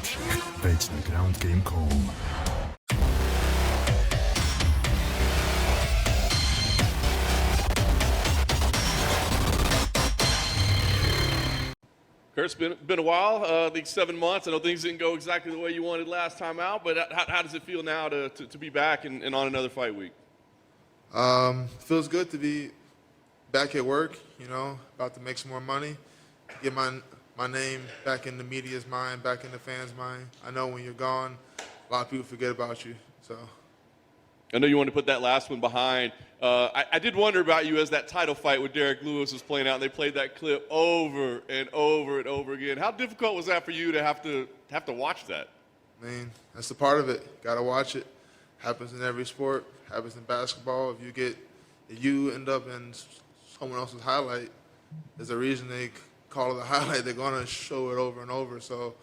Rozenstruik. Wejdź na groundgame.com. Kurt, it's been a while, I think 7 months. I know things didn't go exactly the way you wanted last time out, but how does it feel now to be back and on another fight week? Feels good to be back at work, about to make some more money, get my name back in the media's mind, back in the fans' mind. I know when you're gone, a lot of people forget about you, so. I know you wanted to put that last one behind. I did wonder about you as that title fight with Derek Lewis was playing out, and they played that clip over and over and over again. How difficult was that for you to have to watch that? I mean, that's the part of it. Got to watch it. Happens in every sport. Happens in basketball. If you end up in someone else's highlight, there's a reason they call it a highlight. They're going to show it over and over. So,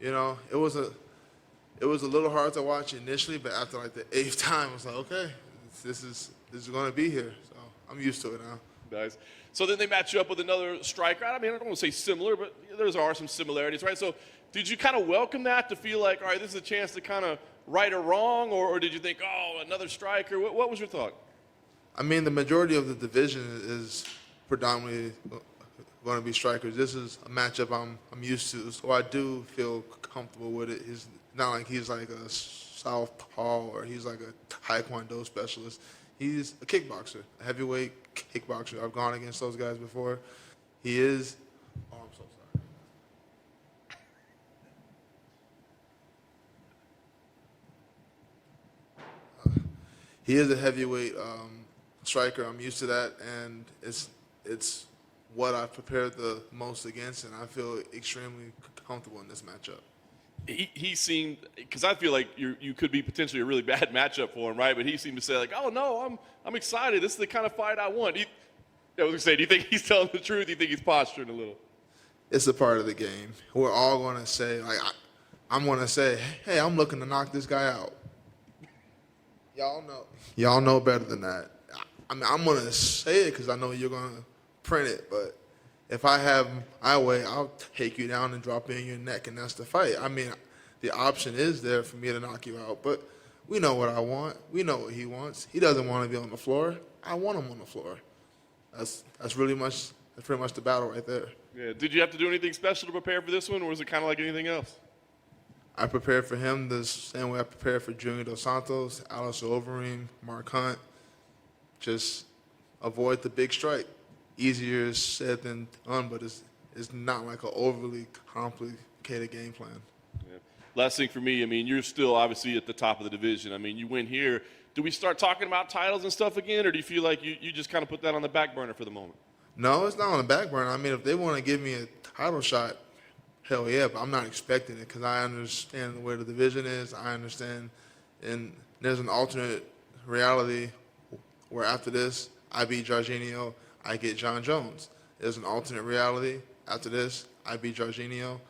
it was a little hard to watch initially, but after like the 8th time, I was like, okay, this is going to be here. So I'm used to it now. Nice. So then they match you up with another striker. I mean, I don't want to say similar, but there are some similarities, right? So did you kind of welcome that to feel like, all right, this is a chance to kind of right or wrong, or did you think, oh, another striker? What was your thought? I mean, the majority of the division is predominantly going to be strikers. This is a matchup I'm used to, so I do feel comfortable with it. It's not like he's like a southpaw or he's like a taekwondo specialist. He's a kickboxer, a heavyweight kickboxer. I've gone against those guys before. He is. Oh, I'm so sorry. He is a heavyweight striker. I'm used to that, and it's what I've prepared the most against, and I feel extremely comfortable in this matchup. He seemed, because I feel like you could be potentially a really bad matchup for him, right? But he seemed to say like, oh no, I'm excited. This is the kind of fight I want. I was gonna say, do you think he's telling the truth? Do you think he's posturing a little? It's a part of the game. We're all gonna say like, I'm gonna say, hey, I'm looking to knock this guy out. Y'all know better than that. I mean, I'm gonna say it because I know you're gonna print it, but if I have my way, I'll take you down and drop in your neck, and that's the fight. I mean, the option is there for me to knock you out, but we know what I want. We know what he wants. He doesn't want to be on the floor. I want him on the floor. That's pretty much the battle right there. Yeah. Did you have to do anything special to prepare for this one, or was it kind of like anything else? I prepared for him the same way I prepared for Junior Dos Santos, Alistair Overeem, Mark Hunt. Just avoid the big strike. Easier said than done, but it's not like an overly complicated game plan. Yeah. Last thing for me, I mean, you're still obviously at the top of the division. I mean, you win here. Do we start talking about titles and stuff again, or do you feel like you just kind of put that on the back burner for the moment? No, it's not on the back burner. I mean, if they want to give me a title shot, hell yeah, but I'm not expecting it because I understand where the division is. I understand, and there's an alternate reality where after this, I beat Jorginho, I get John Jones. There's an alternate reality. After this, I beat Jorginho,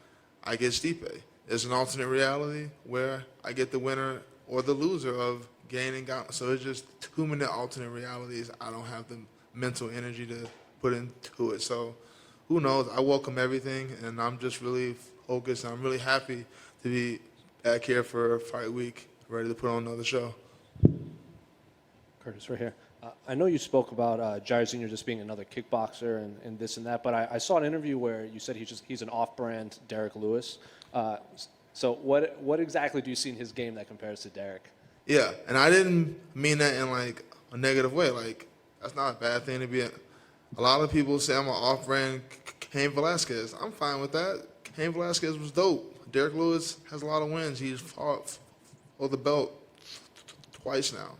I get Stipe. There's an alternate reality where I get the winner or the loser of Gain and Gauntlet. So it's just too many alternate realities. I don't have the mental energy to put into it. So who knows? I welcome everything, and I'm just really focused. I'm really happy to be back here for fight week, ready to put on another show. Curtis, right here. I know you spoke about Jair Sr. just being another kickboxer and this and that, but I saw an interview where you said he's an off-brand Derek Lewis. So what exactly do you see in his game that compares to Derek? Yeah, and I didn't mean that in like a negative way. Like, that's not a bad thing to be a lot of people say I'm an off-brand Cain Velasquez. I'm fine with that. Cain Velasquez was dope. Derek Lewis has a lot of wins. He's fought for the belt twice now.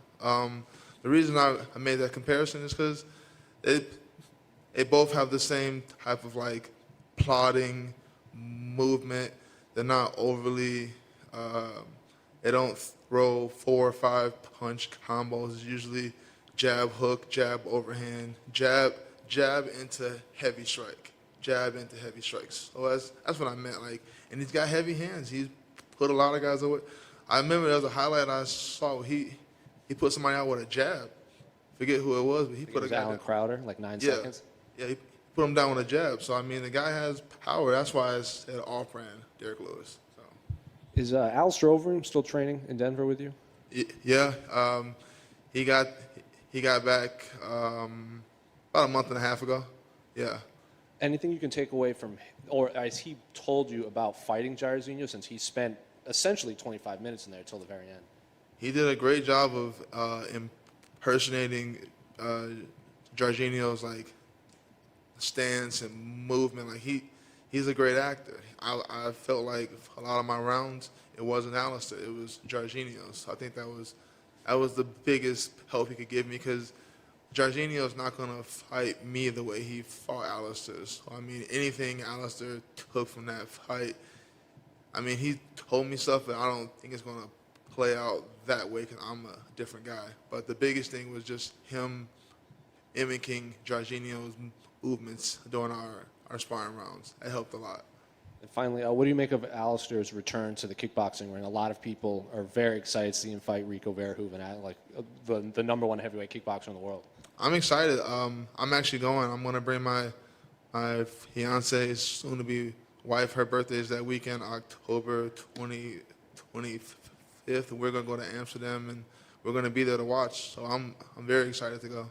The reason I made that comparison is because they both have the same type of like plodding movement. They're not overly, they don't throw 4 or 5 punch combos. It's usually jab, hook, jab, overhand, jab into heavy strike, jab into heavy strikes. So that's what I meant. Like, and he's got heavy hands. He's put a lot of guys away. I remember there was a highlight I saw where he put somebody out with a jab. Forget who it was, but he put a guy Alan down. Crowder, like 9 seconds. Yeah, he put him down with a jab. So I mean, the guy has power. That's why I said off-brand Derek Lewis. So. Is Alistair Overeem still training in Denver with you? Yeah, he got back about a month and a half ago. Yeah. Anything you can take away from, or as he told you about fighting Jairzinho, since he spent essentially 25 minutes in there till the very end? He did a great job of impersonating Jairzinho's like stance and movement. Like he's a great actor. I felt like a lot of my rounds, it wasn't Alistair, it was Jairzinho. So I think that was the biggest help he could give me, because Jairzinho's not going to fight me the way he fought Alistair. So, I mean, anything Alistair took from that fight, I mean, he told me stuff, but I don't think it's going to play out that way because I'm a different guy. But the biggest thing was just him mimicking Jairzinho's movements during our sparring rounds. It helped a lot. And finally, what do you make of Alistair's return to the kickboxing ring? A lot of people are very excited to see him fight Rico Verhoeven, like the number one heavyweight kickboxer in the world. I'm excited. I'm actually going. I'm going to bring my fiance's soon-to-be wife. Her birthday is that weekend, October 25th. We're going to go to Amsterdam, and we're going to be there to watch. So I'm very excited to go.